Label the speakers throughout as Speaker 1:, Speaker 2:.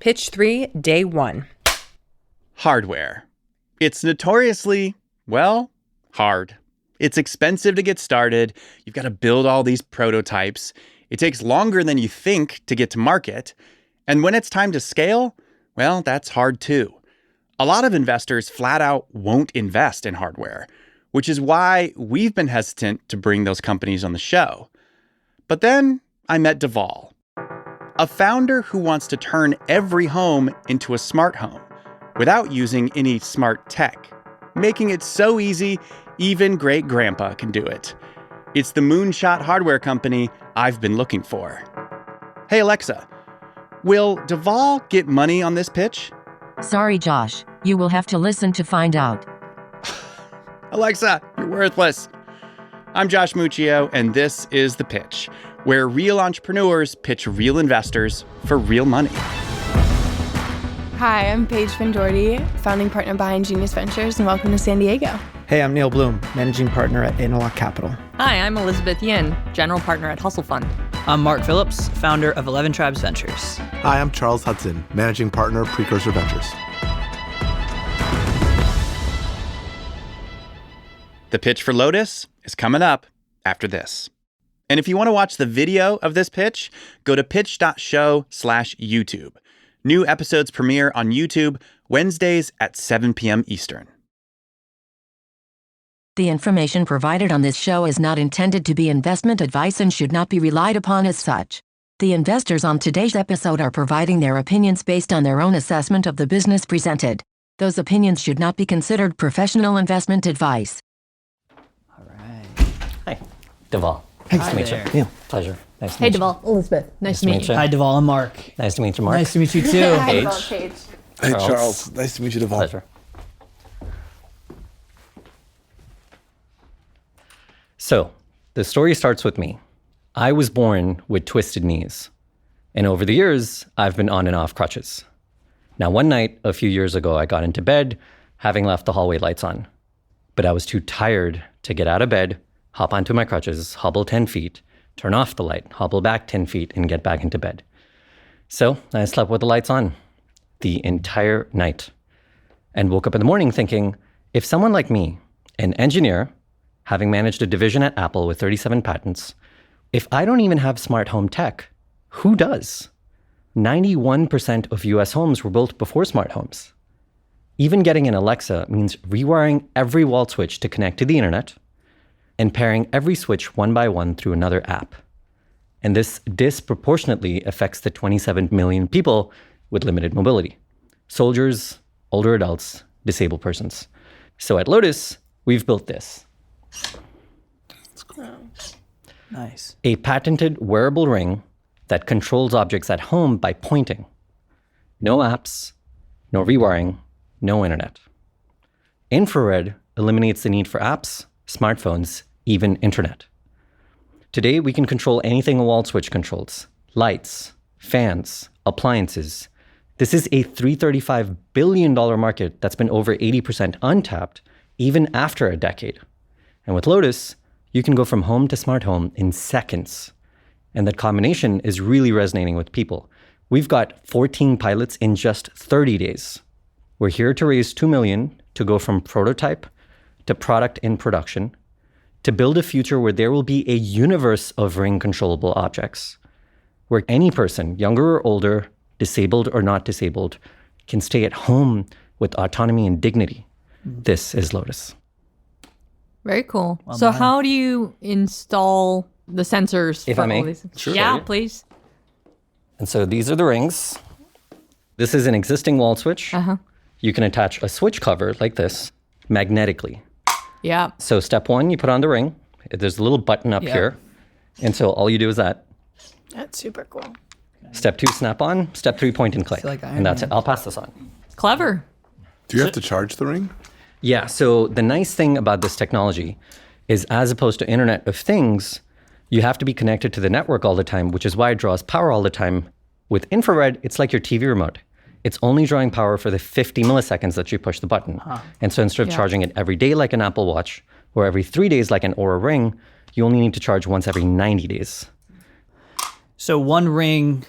Speaker 1: Pitch 3, Day 1.
Speaker 2: Hardware. It's notoriously, well, hard. It's expensive to get started. You've got to build all these prototypes. It takes longer than you think to get to market. And when it's time to scale, well, that's hard too. A lot of investors flat out won't invest in hardware, which is why we've been hesitant to bring those companies on the show. But then I met Dhaval, a founder who wants to turn every home into a smart home without using any smart tech, making it so easy, even great-grandpa can do it. It's the moonshot hardware company I've been looking for. Hey, Alexa, will Dhaval get money on this pitch?
Speaker 3: Sorry, Josh. You will have to listen to find out.
Speaker 2: Alexa, you're worthless. I'm Josh Muccio, and this is The Pitch, where real entrepreneurs pitch real investors for real money.
Speaker 4: Hi, I'm Paige Findorti, founding partner behind Genius Ventures, and welcome to San Diego.
Speaker 5: Hey, I'm Neil Bloom, managing partner at Analog Capital.
Speaker 6: Hi, I'm Elizabeth Yin, general partner at Hustle Fund.
Speaker 7: I'm Mark Phillips, founder of 11 Tribes Ventures.
Speaker 8: Hi, I'm Charles Hudson, managing partner, Precursor Ventures.
Speaker 2: The pitch for Lotus is coming up after this. And if you want to watch the video of this pitch, go to pitch.show/YouTube. New episodes premiere on YouTube Wednesdays at 7 p.m. Eastern.
Speaker 3: The information provided on this show is not intended to be investment advice and should not be relied upon as such. The investors on today's episode are providing their opinions based on their own assessment of the business presented. Those opinions should not be considered professional investment advice.
Speaker 7: All right.
Speaker 9: Hi, Dhaval.
Speaker 5: Nice
Speaker 9: to meet you.
Speaker 5: Yeah.
Speaker 9: Pleasure. Nice to meet you.
Speaker 6: Dhaval. Elizabeth. Nice to meet you.
Speaker 7: Hi, Dhaval and Mark.
Speaker 9: Nice to meet you, Mark.
Speaker 7: Nice to meet you, too.
Speaker 4: Hi,
Speaker 9: Paige.
Speaker 4: Dhaval, Paige.
Speaker 8: Hey, Charles. Nice to meet you, Dhaval.
Speaker 9: Pleasure. So, the story starts with me. I was born with twisted knees. And over the years, I've been on and off crutches. Now, one night, a few years ago, I got into bed, having left the hallway lights on. But I was too tired to get out of bed, hop onto my crutches, hobble 10 feet, turn off the light, hobble back 10 feet, and get back into bed. So I slept with the lights on the entire night and woke up in the morning thinking, if someone like me, an engineer, having managed a division at Apple with 37 patents, if I don't even have smart home tech, who does? 91% of US homes were built before smart homes. Even getting an Alexa means rewiring every wall switch to connect to the internet and pairing every switch one by one through another app. And this disproportionately affects the 27 million people with limited mobility: soldiers, older adults, disabled persons. So at Lotus, we've built this.
Speaker 8: That's cool.
Speaker 7: Nice.
Speaker 9: A patented wearable ring that controls objects at home by pointing. No apps, no rewiring, no internet. Infrared eliminates the need for apps, smartphones, even internet. Today, we can control anything a wall switch controls: lights, fans, appliances. This is a $335 billion market that's been over 80% untapped, even after a decade. And with Lotus, you can go from home to smart home in seconds. And that combination is really resonating with people. We've got 14 pilots in just 30 days. We're here to raise $2 million to go from prototype to product in production, to build a future where there will be a universe of ring controllable objects, where any person, younger or older, disabled or not disabled, can stay at home with autonomy and dignity. This is Lotus.
Speaker 6: Very cool.
Speaker 7: Well
Speaker 6: So
Speaker 7: done.
Speaker 6: how do you install the sensors
Speaker 9: If
Speaker 6: for
Speaker 9: I may?
Speaker 6: all these?
Speaker 9: Sure.
Speaker 6: Yeah, please.
Speaker 9: And so these are the rings. This is an existing wall switch.
Speaker 6: Uh-huh.
Speaker 9: You can attach a switch cover like this magnetically.
Speaker 6: Yeah.
Speaker 9: So step one, you put on the ring. There's a little button up
Speaker 7: Yeah.
Speaker 9: here. And so all you do is that.
Speaker 4: That's super cool.
Speaker 9: Step two, snap on. Step three, point and click.
Speaker 7: like Iron
Speaker 9: And that's
Speaker 7: Man.
Speaker 9: it. I'll pass this on.
Speaker 6: Clever.
Speaker 8: Do you have to charge the ring?
Speaker 9: Yeah, so the nice thing about this technology is, as opposed to Internet of Things, you have to be connected to the network all the time, which is why it draws power all the time. With infrared, it's like your TV remote. It's only drawing power for the 50 milliseconds that you push the button. And so instead of charging it every day like an Apple Watch, or every 3 days like an Oura Ring, you only need to charge once every 90 days
Speaker 7: So one ring.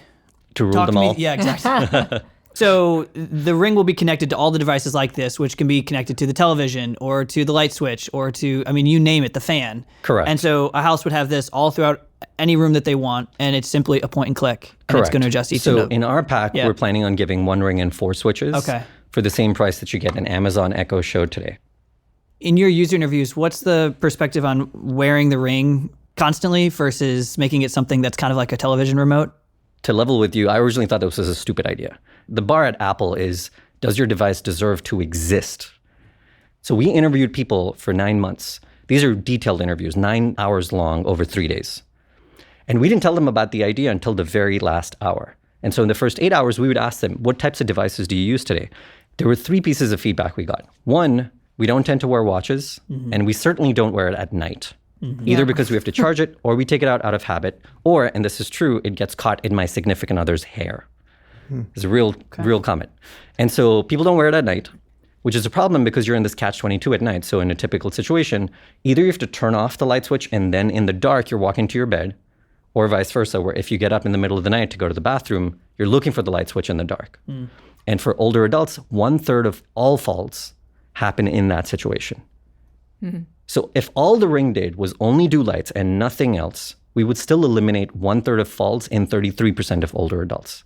Speaker 9: to rule
Speaker 7: Talk
Speaker 9: them
Speaker 7: to me.
Speaker 9: all.
Speaker 7: Yeah, exactly. So the ring will be connected to all the devices like this, which can be connected to the television or to the light switch or to, I mean, you name it, the fan.
Speaker 9: Correct.
Speaker 7: And so a house would have this all throughout any room that they want, and it's simply a point and click. And
Speaker 9: Correct.
Speaker 7: It's going to adjust each
Speaker 9: So
Speaker 7: of them.
Speaker 9: in our pack, we're planning on giving 1 ring and 4 switches
Speaker 7: Okay.
Speaker 9: for the same price that you get an Amazon Echo Show today.
Speaker 7: In your user interviews, what's the perspective on wearing the ring constantly versus making it something that's kind of like a television remote?
Speaker 9: To level with you, I originally thought this was a stupid idea. The bar at Apple is, does your device deserve to exist? So we interviewed people for 9 months. These are detailed interviews, 9 hours long over 3 days. And we didn't tell them about the idea until the very last hour. And so in the first 8 hours, we would ask them, what types of devices do you use today? There were 3 pieces of feedback we got. 1, we don't tend to wear watches, and we certainly don't wear it at night. Either because we have to charge it, or we take it out of habit, or, and this is true, it gets caught in my significant other's hair. It's a real comment. And so people don't wear it at night, which is a problem because you're in this catch-22 at night. So in a typical situation, either you have to turn off the light switch and then in the dark you're walking to your bed, or vice versa, where if you get up in the middle of the night to go to the bathroom, you're looking for the light switch in the dark. And for older adults, 1/3 of all falls happen in that situation. So if all the Ring did was only do lights and nothing else, we would still eliminate 1/3 of falls in 33% of older adults,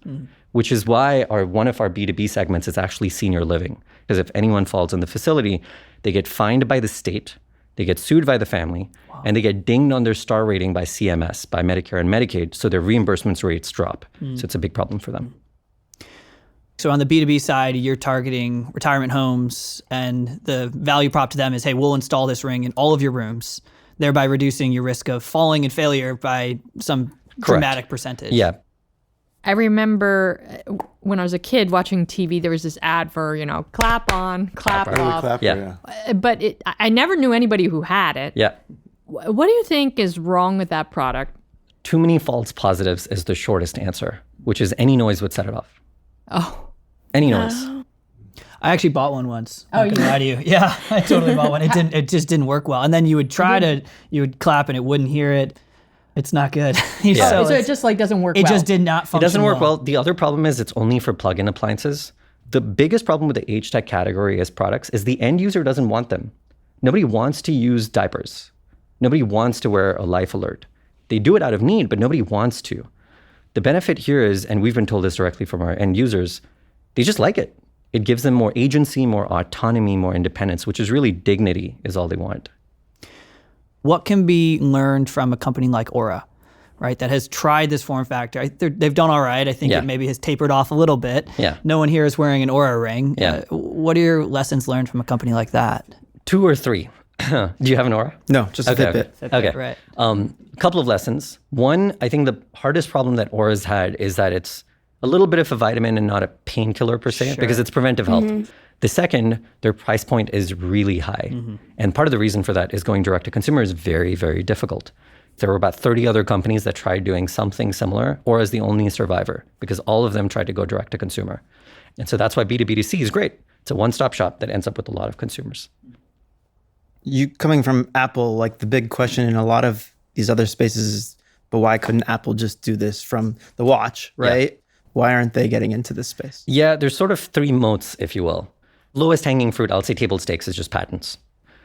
Speaker 9: which is why one of our B2B segments is actually senior living. Because if anyone falls in the facility, they get fined by the state, they get sued by the family, and they get dinged on their star rating by CMS, by Medicare and Medicaid, so their reimbursement rates drop. So it's a big problem for them.
Speaker 7: So on the B2B side, you're targeting retirement homes, and the value prop to them is, hey, we'll install this ring in all of your rooms, thereby reducing your risk of falling and failure by some dramatic percentage.
Speaker 9: Yeah.
Speaker 6: I remember when I was a kid watching TV, there was this ad for, clap on, clap off.
Speaker 8: Clapper,
Speaker 9: Yeah.
Speaker 6: But I never knew anybody who had it.
Speaker 9: Yeah.
Speaker 6: What do you think is wrong with that product?
Speaker 9: Too many false positives is the shortest answer, which is any noise would set it off.
Speaker 6: Oh.
Speaker 9: Any noise.
Speaker 7: I actually bought one once. I'm not gonna lie to you. Yeah, I totally bought one. It just didn't work well. And then you would you would clap and it wouldn't hear it. It's not good.
Speaker 9: Yeah.
Speaker 6: So it just doesn't work
Speaker 7: It
Speaker 6: well.
Speaker 7: just did not function
Speaker 9: It doesn't work well. The other problem is it's only for plug-in appliances. The biggest problem with the age tech category as products is the end user doesn't want them. Nobody wants to use diapers. Nobody wants to wear a life alert. They do it out of need, but nobody wants to. The benefit here is, and we've been told this directly from our end users, they just like it. It gives them more agency, more autonomy, more independence, which is really dignity is all they want.
Speaker 7: What can be learned from a company like Aura, right, that has tried this form factor? They've done all right. I think it maybe has tapered off a little bit.
Speaker 9: Yeah.
Speaker 7: No one here is wearing an Aura ring.
Speaker 9: Yeah.
Speaker 7: What are your lessons learned from a company like that?
Speaker 9: 2 or 3. Do you have an Aura?
Speaker 5: No, just a Fitbit.
Speaker 9: Okay.
Speaker 7: Right.
Speaker 9: A couple of lessons. One, I think the hardest problem that Aura's had is that it's a little bit of a vitamin and not a painkiller per se, because it's preventive health. The second, their price point is really high. And part of the reason for that is going direct to consumer is very, very difficult. There were about 30 other companies that tried doing something similar, or as the only survivor, because all of them tried to go direct to consumer. And so that's why B2B2C is great. It's a one-stop shop that ends up with a lot of consumers.
Speaker 5: You coming from Apple, like the big question in a lot of these other spaces is, but why couldn't Apple just do this from the watch, right? Why aren't they getting into this space?
Speaker 9: Yeah, there's sort of 3 moats, if you will. Lowest hanging fruit, I'll say table stakes, is just patents.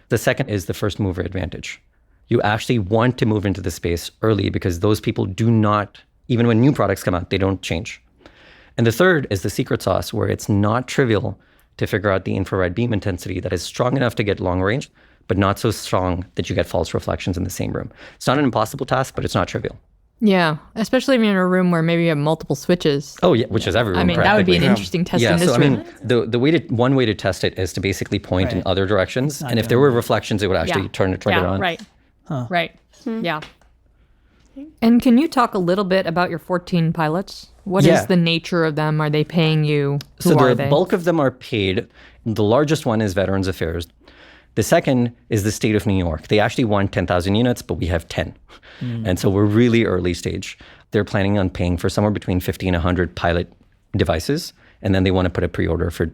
Speaker 9: The second is the first mover advantage. You actually want to move into the space early because those people do not, even when new products come out, they don't change. And the third is the secret sauce, where it's not trivial to figure out the infrared beam intensity that is strong enough to get long range, but not so strong that you get false reflections in the same room. It's not an impossible task, but it's not trivial.
Speaker 6: Yeah, especially if you're in a room where maybe you have multiple switches.
Speaker 9: Oh yeah, which is every room.
Speaker 6: I mean, that would be an
Speaker 9: practically.
Speaker 6: interesting test
Speaker 9: Yeah,
Speaker 6: in this
Speaker 9: so I
Speaker 6: room.
Speaker 9: mean, one way to test it is to basically point in other directions, and if there were reflections, it would actually turn it on.
Speaker 6: Right. Right. Yeah. And can you talk a little bit about your 14 pilots? What is the nature of them? Are they paying you? Who
Speaker 9: So
Speaker 6: are
Speaker 9: the
Speaker 6: they?
Speaker 9: bulk of them are paid. The largest one is Veterans Affairs. The second is the state of New York. They actually want 10,000 units, but we have 10. And so we're really early stage. They're planning on paying for somewhere between 50 and 100 pilot devices, and then they want to put a pre-order for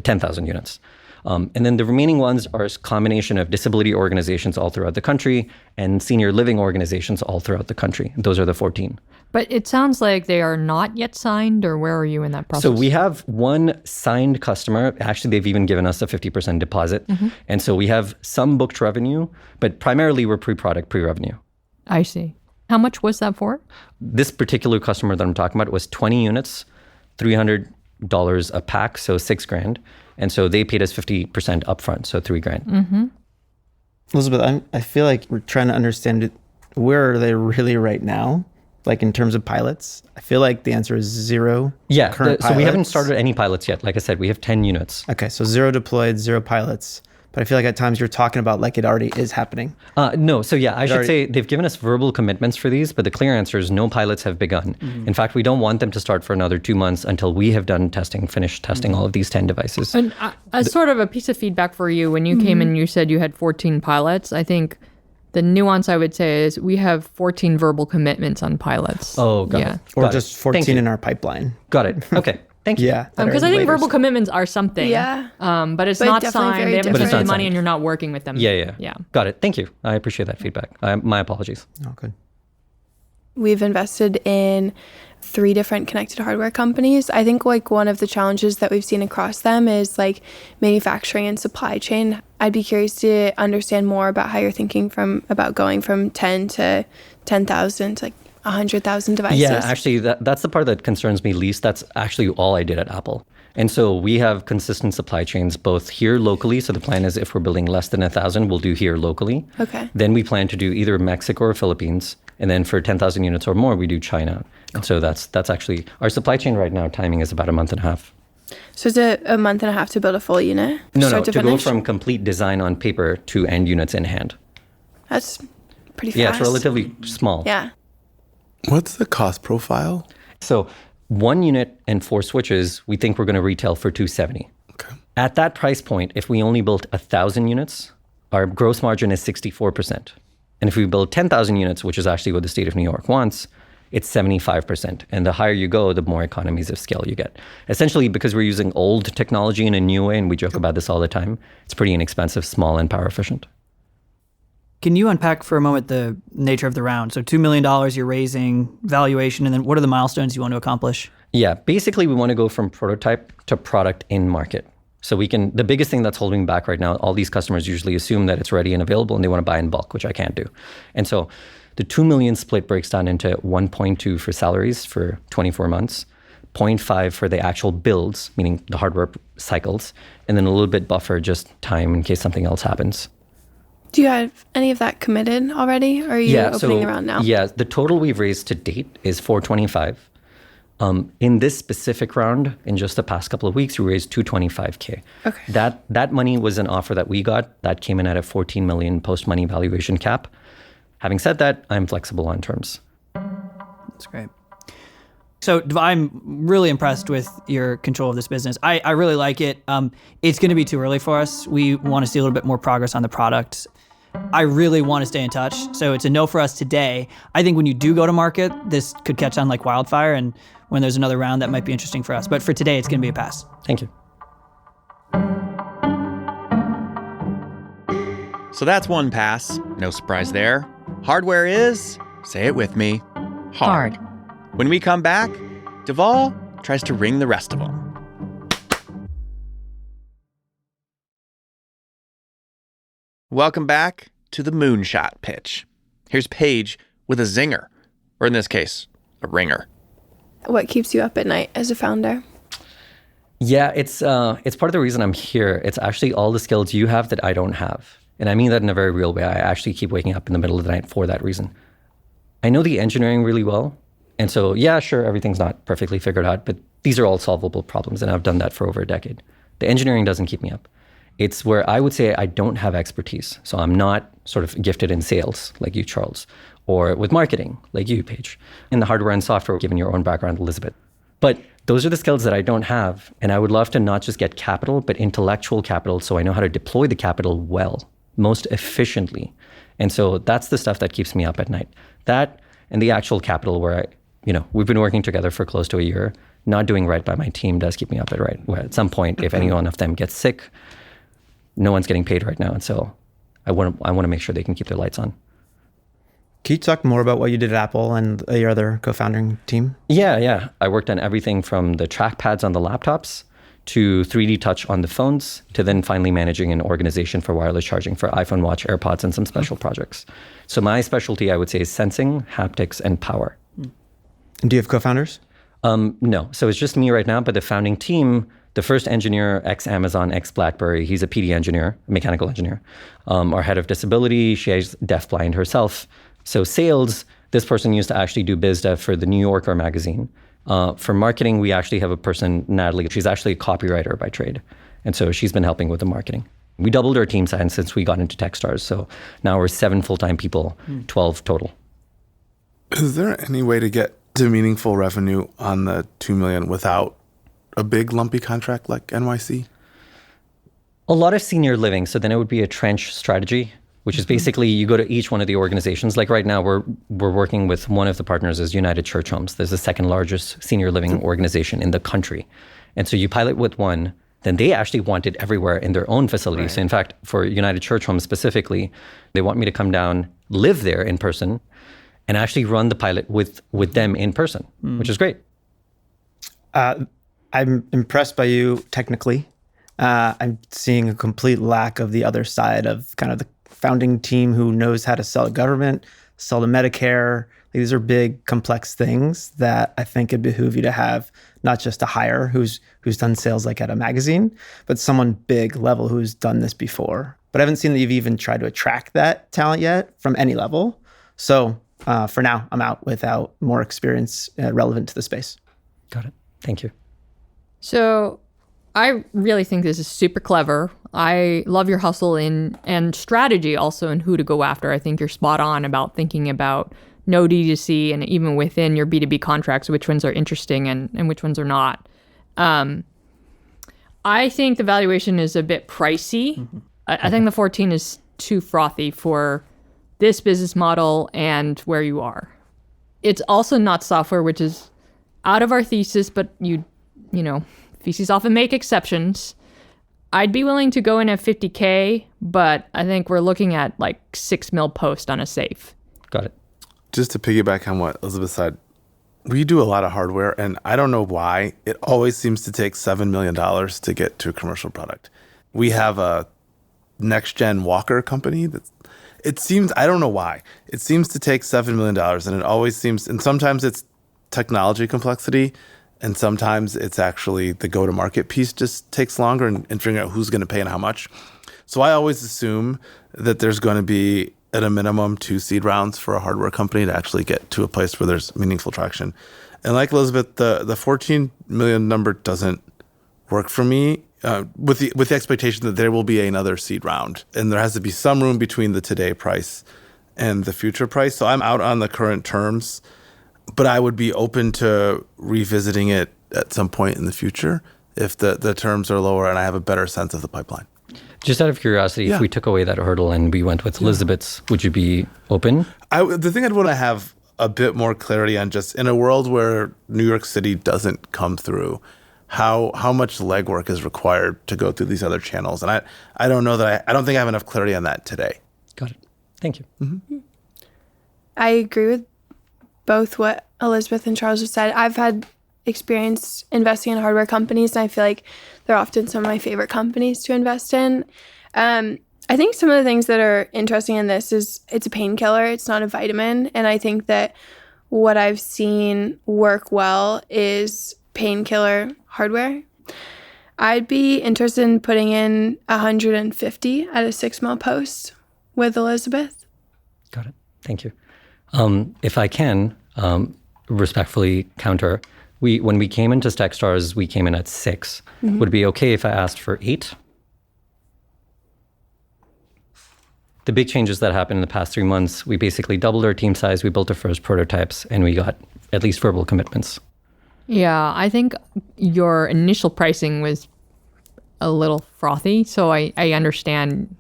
Speaker 9: 10,000 units. And then the remaining ones are a combination of disability organizations all throughout the country and senior living organizations all throughout the country. Those are the 14.
Speaker 6: But it sounds like they are not yet signed, or where are you in that process?
Speaker 9: So we have one signed customer. Actually, they've even given us a 50% deposit. And so we have some booked revenue, but primarily we're pre-product, pre-revenue.
Speaker 6: I see. How much was that for?
Speaker 9: This particular customer that I'm talking about was 20 units, $300 a pack, so $6,000. And so they paid us 50% upfront, so $3,000.
Speaker 5: Elizabeth, I feel like we're trying to understand it. Where are they really right now? Like in terms of pilots? I feel like the answer is zero.
Speaker 9: Yeah,
Speaker 5: current
Speaker 9: so we haven't
Speaker 5: pilots.
Speaker 9: started any pilots yet. Like I said, we have 10 units.
Speaker 5: Okay, so 0 deployed, 0 pilots. But I feel like at times you're talking about like it already is happening.
Speaker 9: No, so yeah, I should
Speaker 5: already-
Speaker 9: say they've given us verbal commitments for these, but the clear answer is no pilots have begun. In fact, we don't want them to start for another 2 months until we have done testing, finished testing all of these 10 devices.
Speaker 6: And as sort of a piece of feedback for you, when you came in, you said you had 14 pilots. I think the nuance I would say is we have 14 verbal commitments on pilots.
Speaker 9: Oh, got it.
Speaker 5: Or
Speaker 9: Got it.
Speaker 5: just
Speaker 9: Thank
Speaker 5: 14
Speaker 9: you.
Speaker 5: in our pipeline.
Speaker 9: Got it. Okay. Thank you.
Speaker 5: Yeah. that are
Speaker 6: Because I
Speaker 5: in
Speaker 6: think
Speaker 5: later
Speaker 6: verbal
Speaker 5: stage.
Speaker 6: commitments are something.
Speaker 4: Yeah.
Speaker 6: But it's
Speaker 4: But
Speaker 6: not
Speaker 4: definitely
Speaker 6: signed.
Speaker 4: very
Speaker 6: They haven't
Speaker 9: But it's
Speaker 6: spent
Speaker 9: not
Speaker 6: the money
Speaker 9: signed.
Speaker 6: and you're not working with them.
Speaker 9: Yeah. Got it. Thank you. I appreciate that feedback. My apologies.
Speaker 5: Oh, good.
Speaker 4: We've invested in 3 different connected hardware companies. I think like one of the challenges that we've seen across them is like manufacturing and supply chain. I'd be curious to understand more about how you're thinking about going from 10 to 10,000 to like 100,000 devices.
Speaker 9: Yeah, actually, that's the part that concerns me least. That's actually all I did at Apple. And so we have consistent supply chains both here locally. So the plan is if we're building less than 1,000, we'll do here locally.
Speaker 4: Okay.
Speaker 9: Then we plan to do either Mexico or Philippines. And then for 10,000 units or more, we do China. And so that's actually our supply chain right now. Timing is about a month and a half.
Speaker 4: So is it a month and a half to build a full unit?
Speaker 9: No,
Speaker 4: Start
Speaker 9: to go
Speaker 4: finish?
Speaker 9: from complete design on paper to end units in hand.
Speaker 4: That's pretty fast.
Speaker 9: Yeah, it's relatively small.
Speaker 4: Yeah.
Speaker 8: What's the cost profile?
Speaker 9: So 1 unit and 4 switches, we think we're going to retail for $270.
Speaker 8: Okay.
Speaker 9: At that price point, if we only built 1,000 units, our gross margin is 64%. And if we build 10,000 units, which is actually what the state of New York wants, it's 75%. And the higher you go, the more economies of scale you get. Essentially, because we're using old technology in a new way, and we joke about this all the time, it's pretty inexpensive, small, and power efficient.
Speaker 7: Can you unpack for a moment the nature of the round? So $2 million you're raising, valuation, and then what are the milestones you want to accomplish?
Speaker 9: Yeah, basically we want to go from prototype to product in market. So the biggest thing that's holding back right now, all these customers usually assume that it's ready and available and they want to buy in bulk, which I can't do. And so the 2 million split breaks down into 1.2 for salaries for 24 months, 0.5 for the actual builds, meaning the hardware cycles, and then a little bit buffer, just time in case something else happens.
Speaker 4: Do you have any of that committed already? Or are you opening around now?
Speaker 9: Yeah, the total we've raised to date is 425. In this specific round, in just the past couple of weeks, we raised 225K.
Speaker 4: Okay.
Speaker 9: That money was an offer that we got that came in at a 14 million post-money valuation cap. Having said that, I'm flexible on terms.
Speaker 7: That's great. So I'm really impressed with your control of this business. I really like it. It's going to be too early for us. We want to see a little bit more progress on the product. I really want to stay in touch. So it's a no for us today. I think when you do go to market, this could catch on like wildfire. And when there's another round, that might be interesting for us. But for today, it's going to be a pass.
Speaker 9: Thank you.
Speaker 2: So that's one pass. No surprise there. Hardware is, say it with me, hard. When we come back, Dhaval tries to ring the rest of them. Welcome back to the moonshot pitch. Here's Paige with a zinger, or in this case, a ringer.
Speaker 4: What keeps you up at night as a founder?
Speaker 9: Yeah, it's part of the reason I'm here. It's actually all the skills you have that I don't have. And I mean that in a very real way. I actually keep waking up in the middle of the night for that reason. I know the engineering really well. And so, yeah, sure, everything's not perfectly figured out, but these are all solvable problems. And I've done that for over a decade. The engineering doesn't keep me up. It's where I would say I don't have expertise. So I'm not sort of gifted in sales like you, Charles, or with marketing like you, Paige, in the hardware and software, given your own background, Elizabeth. But those are the skills that I don't have. And I would love to not just get capital, but intellectual capital so I know how to deploy the capital well, most efficiently. And so that's the stuff that keeps me up at night. That and the actual capital where we've been working together for close to a year. Not doing right by my team does keep me up at night. Where at some point, if any one of them gets sick, no one's getting paid right now. And so I want to make sure they can keep their lights on.
Speaker 5: Can you talk more about what you did at Apple and your other co-founding team?
Speaker 9: Yeah. I worked on everything from the trackpads on the laptops to 3D touch on the phones to then finally managing an organization for wireless charging for iPhone, Watch, AirPods, and some special projects. So my specialty, I would say, is sensing, haptics, and power.
Speaker 5: And do you have co-founders?
Speaker 9: No. So it's just me right now, but the founding team, the first engineer, ex-Amazon, ex-BlackBerry, he's a PD engineer, mechanical engineer. Our head of disability, she's deafblind herself. So sales, this person used to actually do biz dev for the New Yorker magazine. For marketing, we actually have a person, Natalie. She's actually a copywriter by trade. And so she's been helping with the marketing. We doubled our team size since we got into Techstars. So now we're 7 full-time people, 12 total.
Speaker 8: Is there any way to get to meaningful revenue on the $2 million without a big lumpy contract like NYC?
Speaker 9: A lot of senior living. So then it would be a trench strategy, which is basically you go to each one of the organizations. Like right now, we're working with one of the partners is United Church Homes. There's the second largest senior living organization in the country. And so you pilot with one, then they actually want it everywhere in their own facilities. Right. So in fact, for United Church Homes specifically, they want me to come down, live there in person, and actually run the pilot with them in person, which is great.
Speaker 5: I'm impressed by you technically. I'm seeing a complete lack of the other side of kind of the founding team who knows how to sell to government, sell to Medicare. These are big, complex things that I think it'd behoove you to have not just a hire who's done sales like at a magazine, but someone big level who's done this before. But I haven't seen that you've even tried to attract that talent yet from any level. So for now, I'm out without more experience relevant to the space.
Speaker 9: Got it. Thank you.
Speaker 6: So I really think this is super clever. I love your hustle and strategy also in who to go after. I think you're spot on about thinking about no D2C and even within your B2B contracts, which ones are interesting and which ones are not. I think the valuation is a bit pricey. Mm-hmm. I think the 14 is too frothy for this business model and where you are. It's also not software, which is out of our thesis, but you know, theses often make exceptions. I'd be willing to go in at 50K, but I think we're looking at like 6 mil post on a safe.
Speaker 9: Got it.
Speaker 8: Just to piggyback on what Elizabeth said, we do a lot of hardware, and I don't know why it always seems to take $7 million to get to a commercial product. We have a next-gen walker company it seems, I don't know why, it seems to take $7 million, and it always seems, and sometimes it's technology complexity, and sometimes it's actually the go-to-market piece just takes longer and figuring out who's going to pay and how much. So I always assume that there's going to be, at a minimum, 2 seed rounds for a hardware company to actually get to a place where there's meaningful traction. And like Elizabeth, the 14 million number doesn't work for me with the expectation that there will be another seed round. And there has to be some room between the today price and the future price. So I'm out on the current terms, but I would be open to revisiting it at some point in the future if the terms are lower and I have a better sense of the pipeline.
Speaker 9: Just out of curiosity, if we took away that hurdle and we went with Elizabeth's, would you be open?
Speaker 8: The thing I'd want to have a bit more clarity on, just in a world where New York City doesn't come through, how much legwork is required to go through these other channels. And I don't know that I don't think I have enough clarity on that today.
Speaker 9: Got it. Thank you.
Speaker 8: Mm-hmm.
Speaker 4: I agree with both what Elizabeth and Charles have said. I've had experience investing in hardware companies, and I feel like they're often some of my favorite companies to invest in. I think some of the things that are interesting in this is it's a painkiller, it's not a vitamin. And I think that what I've seen work well is painkiller hardware. I'd be interested in putting in 150 at a 6 mil post with Elizabeth.
Speaker 9: Got it. Thank you. If I can respectfully counter, when we came into Techstars, we came in at 6. Mm-hmm. Would it be okay if I asked for 8? The big changes that happened in the past 3 months, we basically doubled our team size, we built our first prototypes, and we got at least verbal commitments.
Speaker 6: Yeah, I think your initial pricing was a little frothy. So I understand,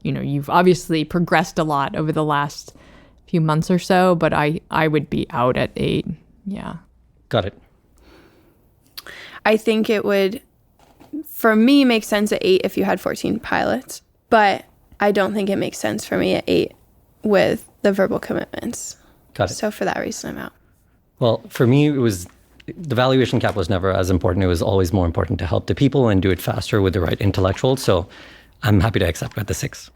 Speaker 6: you've obviously progressed a lot over the last few months or so, but I would be out at 8. Yeah.
Speaker 9: Got it.
Speaker 4: I think it would, for me makes sense at 8 if you had 14 pilots, but I don't think it makes sense for me at 8 with the verbal commitments.
Speaker 9: Got it.
Speaker 4: So for that reason, I'm out.
Speaker 9: Well, for me, it was the valuation cap was never as important. It was always more important to help the people and do it faster with the right intellectual. So I'm happy to accept at the 6.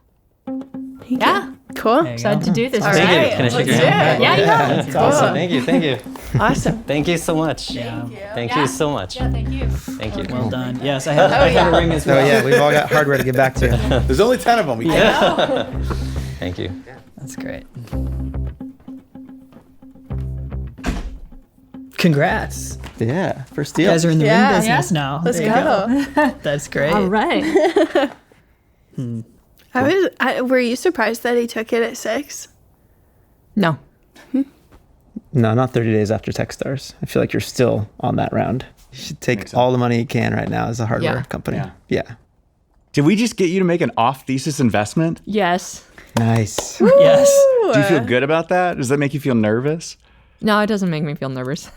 Speaker 6: Yeah.
Speaker 4: Cool.
Speaker 6: Excited to do this.
Speaker 4: All
Speaker 9: Thank
Speaker 4: right.
Speaker 9: you. Can I shake
Speaker 4: Let's
Speaker 9: your hand?
Speaker 6: Yeah, yeah.
Speaker 7: That's
Speaker 9: Awesome. Thank you. Thank you.
Speaker 4: Awesome.
Speaker 9: Thank you so much.
Speaker 7: Yeah.
Speaker 9: Thank you so much.
Speaker 6: Yeah, thank you.
Speaker 9: Thank you.
Speaker 7: Well done. Yes, I have a ring as well.
Speaker 5: Oh yeah, we've all got hardware to get back to.
Speaker 8: There's only 10 of them. We can't.
Speaker 9: Thank you.
Speaker 7: That's great. Congrats.
Speaker 5: Yeah, first
Speaker 7: You
Speaker 5: deal.
Speaker 7: guys are in the
Speaker 4: Yeah.
Speaker 7: ring business now.
Speaker 4: Let's
Speaker 7: There you
Speaker 4: go.
Speaker 7: That's great.
Speaker 6: All right.
Speaker 4: Were you surprised that he took it at 6?
Speaker 6: No.
Speaker 5: No, not 30 days after Techstars. I feel like you're still on that round. You should take all the money you can right now as a hardware
Speaker 6: Yeah.
Speaker 5: company.
Speaker 2: Yeah.
Speaker 5: Yeah.
Speaker 2: Did we just get you to make an off-thesis investment?
Speaker 6: Yes.
Speaker 5: Nice.
Speaker 7: Yes.
Speaker 2: Do you feel good about that? Does that make you feel nervous?
Speaker 6: No, it doesn't make me feel nervous.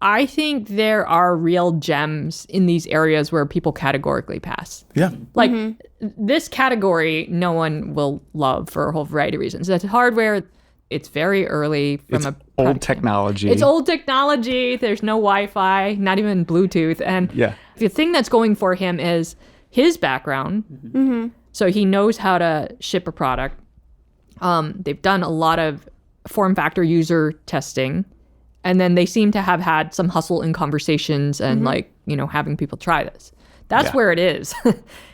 Speaker 6: I think there are real gems in these areas where people categorically pass.
Speaker 8: Yeah.
Speaker 6: Like this category, no one will love for a whole variety of reasons. That's hardware. It's very early from
Speaker 2: It's
Speaker 6: a
Speaker 2: old
Speaker 6: product.
Speaker 2: technology.
Speaker 6: It's old technology. There's no Wi-Fi, not even Bluetooth. And
Speaker 2: Yeah.
Speaker 6: the thing that's going for him is his background. So he knows how to ship a product. They've done a lot of form factor user testing. And then they seem to have had some hustle in conversations and having people try this. That's
Speaker 2: Yeah.
Speaker 6: where it is.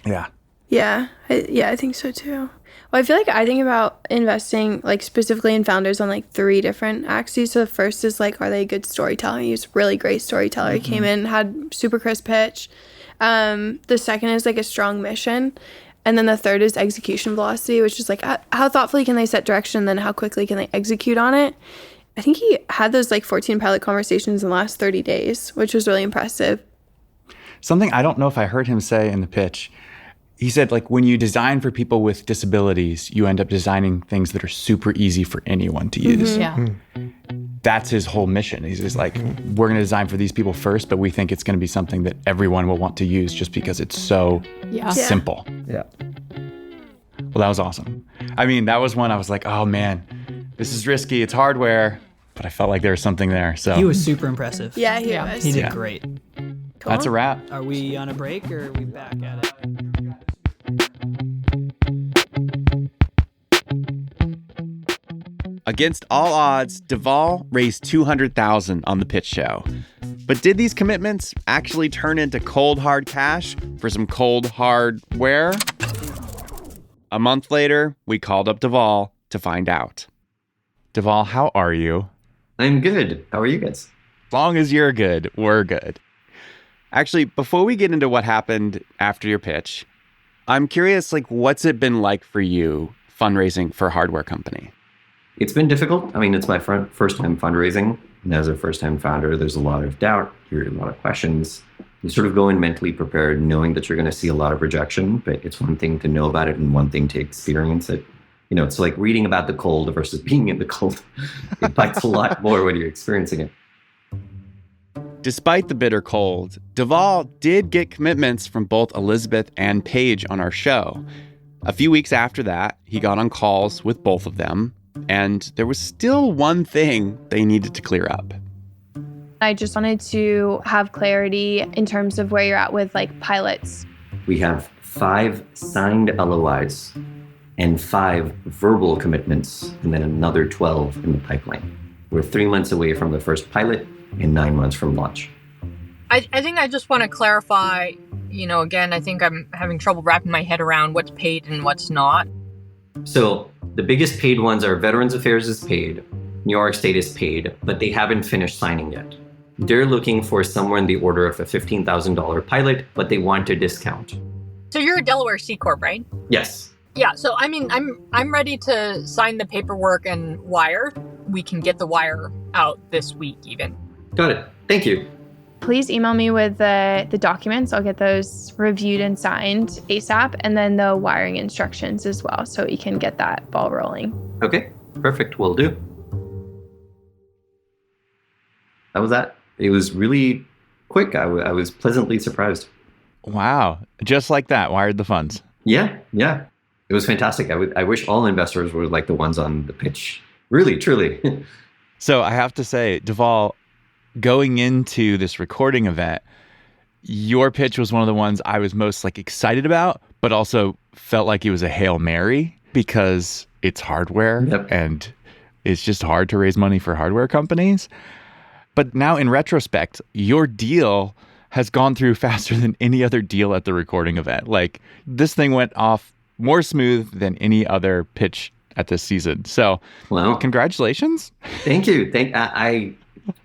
Speaker 2: Yeah.
Speaker 4: Yeah. I think so too. Well, I feel like I think about investing like specifically in founders on like 3 different axes. So the first is like, are they a good storyteller? He's a really great storyteller. He came in, had super crisp pitch. The second is like a strong mission. And then the third is execution velocity, which is like how thoughtfully can they set direction, then how quickly can they execute on it. I think he had those like 14 pilot conversations in the last 30 days, which was really impressive.
Speaker 2: Something I don't know if I heard him say in the pitch. He said, like, when you design for people with disabilities, you end up designing things that are super easy for anyone to use.
Speaker 6: Yeah.
Speaker 2: That's his whole mission. He's just like, we're going to design for these people first, but we think it's going to be something that everyone will want to use just because it's so
Speaker 6: Yeah.
Speaker 2: simple.
Speaker 5: Yeah.
Speaker 2: Well, that was awesome. I mean, that was one I was like, oh man, this is risky. It's hardware, but I felt like there was something there. So
Speaker 7: He was super impressive.
Speaker 4: Yeah, he
Speaker 6: Yeah.
Speaker 4: was.
Speaker 7: He did
Speaker 2: Yeah.
Speaker 7: great.
Speaker 4: Cool.
Speaker 2: that's a wrap.
Speaker 7: Are we on a break or are we back at it?
Speaker 2: Against all odds, Dhaval raised $200,000 on the pitch show. But did these commitments actually turn into cold hard cash for some cold hardware? A month later, we called up Dhaval to find out. Dhaval, how are you?
Speaker 1: I'm good. How are you guys?
Speaker 2: As long as you're good, we're good. Actually, before we get into what happened after your pitch, I'm curious, like, what's it been like for you fundraising for a hardware company?
Speaker 1: It's been difficult. I mean, it's my first time fundraising. And as a first time founder, there's a lot of doubt. You hear a lot of questions. You sort of go in mentally prepared, knowing that you're going to see a lot of rejection. But it's one thing to know about it and one thing to experience it. You know, it's like reading about the cold versus being in the cold. It bites a lot more when you're experiencing it.
Speaker 2: Despite the bitter cold, Dhaval did get commitments from both Elizabeth and Paige on our show. A few weeks after that, he got on calls with both of them, and there was still one thing they needed to clear up.
Speaker 4: I just wanted to have clarity in terms of where you're at with like pilots.
Speaker 1: We have 5 signed LOIs and 5 verbal commitments, and then another 12 in the pipeline. We're 3 months away from the first pilot and 9 months from launch.
Speaker 6: I think I just want to clarify, again, I think I'm having trouble wrapping my head around what's paid and what's not.
Speaker 1: So the biggest paid ones are Veterans Affairs is paid, New York State is paid, but they haven't finished signing yet. They're looking for somewhere in the order of a $15,000 pilot, but they want a discount.
Speaker 6: So you're a Delaware C Corp, right?
Speaker 1: Yes.
Speaker 6: Yeah, so I mean, I'm ready to sign the paperwork and wire. We can get the wire out this week even.
Speaker 1: Got it. Thank you.
Speaker 4: Please email me with the documents. I'll get those reviewed and signed ASAP, and then the wiring instructions as well, so we can get that ball rolling.
Speaker 1: Okay, perfect. Will do. That was that. It was really quick. I was pleasantly surprised.
Speaker 2: Wow. Just like that, wired the funds.
Speaker 1: Yeah. It was fantastic. I wish all investors were like the ones on the pitch. Really, truly.
Speaker 2: So I have to say, Dhaval, going into this recording event, your pitch was one of the ones I was most like excited about, but also felt like it was a Hail Mary because it's hardware and it's just hard to raise money for hardware companies. But now in retrospect, your deal has gone through faster than any other deal at the recording event. Like this thing went off more smooth than any other pitch at this season. So, congratulations.
Speaker 1: Thank you. I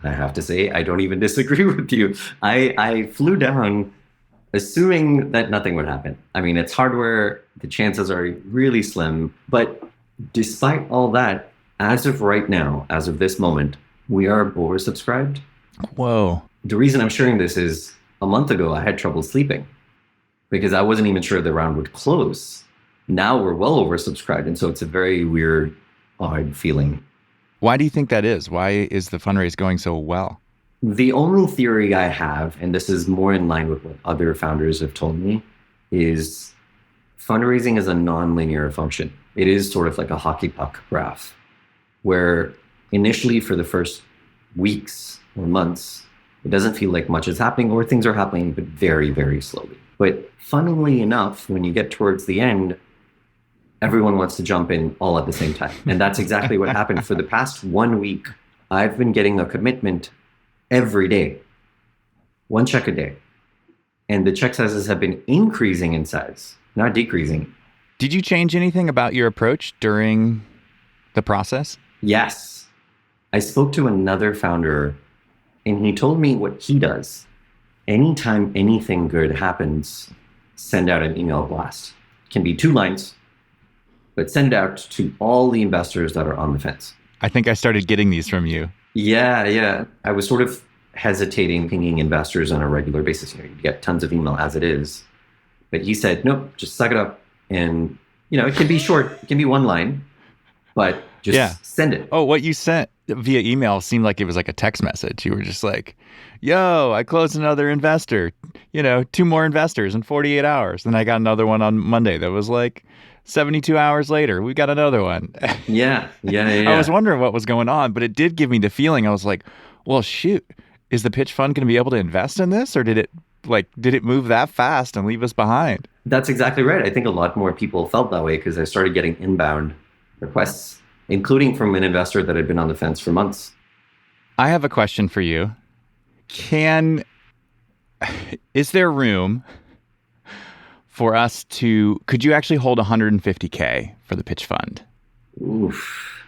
Speaker 1: have to say, I don't even disagree with you. I flew down assuming that nothing would happen. I mean, it's hardware. The chances are really slim. But despite all that, as of right now, as of this moment, we are oversubscribed.
Speaker 2: Whoa.
Speaker 1: The reason I'm sharing this is a month ago, I had trouble sleeping because I wasn't even sure the round would close. Now we're well oversubscribed. And so it's a very weird, odd feeling.
Speaker 2: Why do you think that is? Why is the fundraise going so well?
Speaker 1: The only theory I have, and this is more in line with what other founders have told me, is fundraising is a non-linear function. It is sort of like a hockey puck graph, where initially for the first weeks or months, it doesn't feel like much is happening or things are happening, but very, very slowly. But funnily enough, when you get towards the end, everyone wants to jump in all at the same time. And that's exactly what happened. For the past 1 week, I've been getting a commitment every day, 1 check a day. And the check sizes have been increasing in size, not decreasing.
Speaker 2: Did you change anything about your approach during the process?
Speaker 1: Yes. I spoke to another founder and he told me what he does. Anytime anything good happens, send out an email blast. It can be 2 lines, but send out to all the investors that are on the fence.
Speaker 2: I think I started getting these from you.
Speaker 1: Yeah. I was sort of hesitating pinging investors on a regular basis. You get tons of email as it is. But he said, nope, just suck it up. And, it can be short. It can be 1 line, but just send it.
Speaker 2: Oh, what you sent via email seemed like it was like a text message. You were just like, yo, I closed another investor, 2 more investors in 48 hours. Then I got another one on Monday that was like 72 hours later. We got another one.
Speaker 1: Yeah.
Speaker 2: I was wondering what was going on, but it did give me the feeling. I was like, well, shoot, is the pitch fund going to be able to invest in this? Or did it move that fast and leave us behind?
Speaker 1: That's exactly right. I think a lot more people felt that way because I started getting inbound requests, including from an investor that had been on the fence for months.
Speaker 2: I have a question for you. Is there room for us could you actually hold 150K for the pitch fund?
Speaker 1: Oof.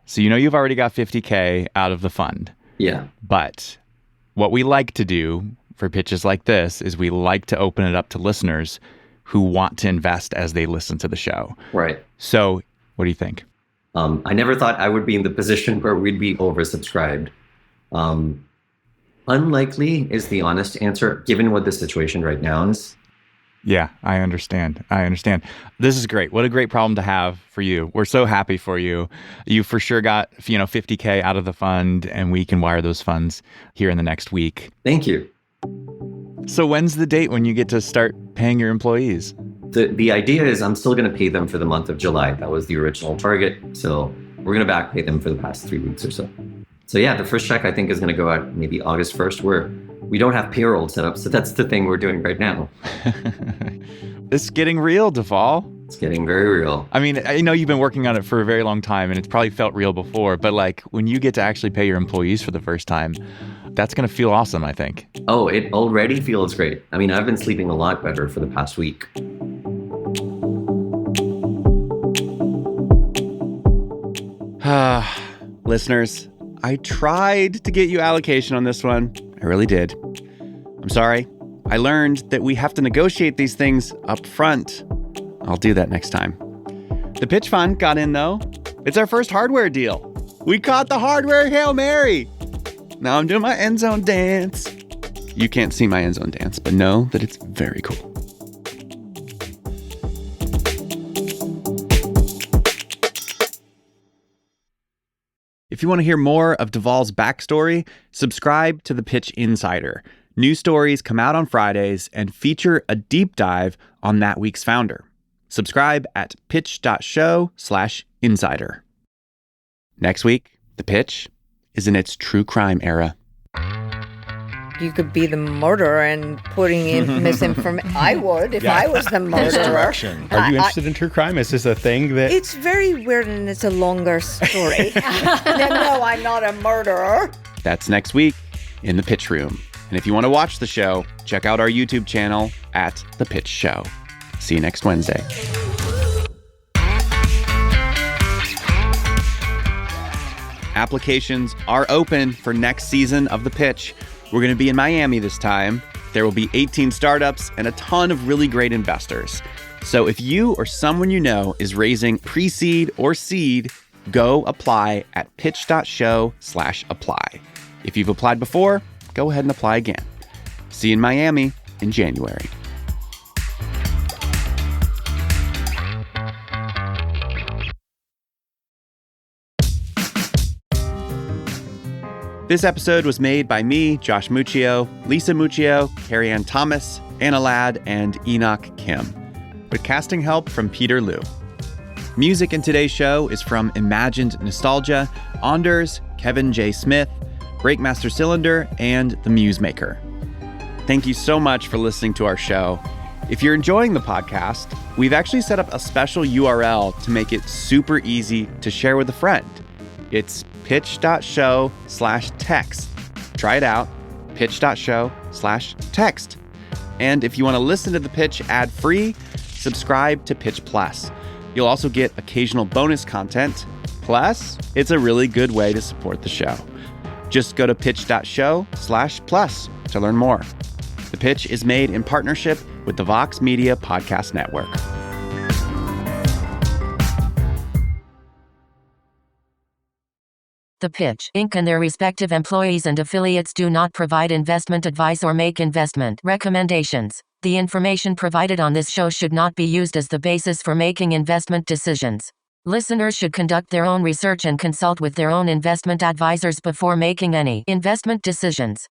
Speaker 2: So you've already got 50K out of the fund.
Speaker 1: Yeah.
Speaker 2: But what we like to do for pitches like this is we like to open it up to listeners who want to invest as they listen to the show.
Speaker 1: Right.
Speaker 2: So what do you think?
Speaker 1: I never thought I would be in the position where we'd be oversubscribed. Unlikely is the honest answer, given what the situation right now is.
Speaker 2: Yeah, I understand. This is great. What a great problem to have for you. We're so happy for you. You for sure got, 50K out of the fund, and we can wire those funds here in the next week.
Speaker 1: Thank you.
Speaker 2: So when's the date when you get to start paying your employees?
Speaker 1: The idea is I'm still going to pay them for the month of July. That was the original target. So we're going to back pay them for the past 3 weeks or so. So yeah, the first check I think is going to go out maybe August 1st, where we don't have payroll set up. So that's the thing we're doing right now.
Speaker 2: It's getting real, Dhaval.
Speaker 1: It's getting very real.
Speaker 2: I mean, I know you've been working on it for a very long time and it's probably felt real before, but like when you get to actually pay your employees for the first time, that's going to feel awesome, I think.
Speaker 1: Oh, it already feels great. I mean, I've been sleeping a lot better for the past week.
Speaker 2: Listeners, I tried to get you allocation on this one. I really did. I'm sorry. I learned that we have to negotiate these things up front. I'll do that next time. The pitch fund got in, though. It's our first hardware deal. We caught the hardware Hail Mary. Now I'm doing my end zone dance. You can't see my end zone dance, but know that it's very cool. If you want to hear more of Dhaval's backstory, subscribe to The Pitch Insider. New stories come out on Fridays and feature a deep dive on that week's founder. Subscribe at pitch.show/insider. Next week, The Pitch is in its true crime era.
Speaker 10: You could be the murderer and putting in misinformation. I would if I was the murderer.
Speaker 2: Are you interested in true crime? Is this a thing that...
Speaker 10: It's very weird and it's a longer story. No, I'm not a murderer.
Speaker 2: That's next week in The Pitch Room. And if you want to watch the show, check out our YouTube channel at The Pitch Show. See you next Wednesday. Applications are open for next season of The Pitch. We're going to be in Miami this time. There will be 18 startups and a ton of really great investors. So if you or someone you know is raising pre-seed or seed, go apply at pitch.show/apply. If you've applied before, go ahead and apply again. See you in Miami in January. This episode was made by me, Josh Muccio, Lisa Muccio, Carrie Ann Thomas, Anna Ladd, and Enoch Kim, with casting help from Peter Liu. Music in today's show is from Imagined Nostalgia, Anders, Kevin J. Smith, Breakmaster Cylinder, and The Muse Maker. Thank you so much for listening to our show. If you're enjoying the podcast, we've actually set up a special URL to make it super easy to share with a friend. It's pitch.show/text. Try it out, pitch.show/text. And if you want to listen to The Pitch ad-free, subscribe to Pitch Plus. You'll also get occasional bonus content. Plus, it's a really good way to support the show. Just go to pitch.show/plus to learn more. The Pitch is made in partnership with the Vox Media Podcast Network.
Speaker 3: The Pitch, Inc. and their respective employees and affiliates do not provide investment advice or make investment recommendations. The information provided on this show should not be used as the basis for making investment decisions. Listeners should conduct their own research and consult with their own investment advisors before making any investment decisions.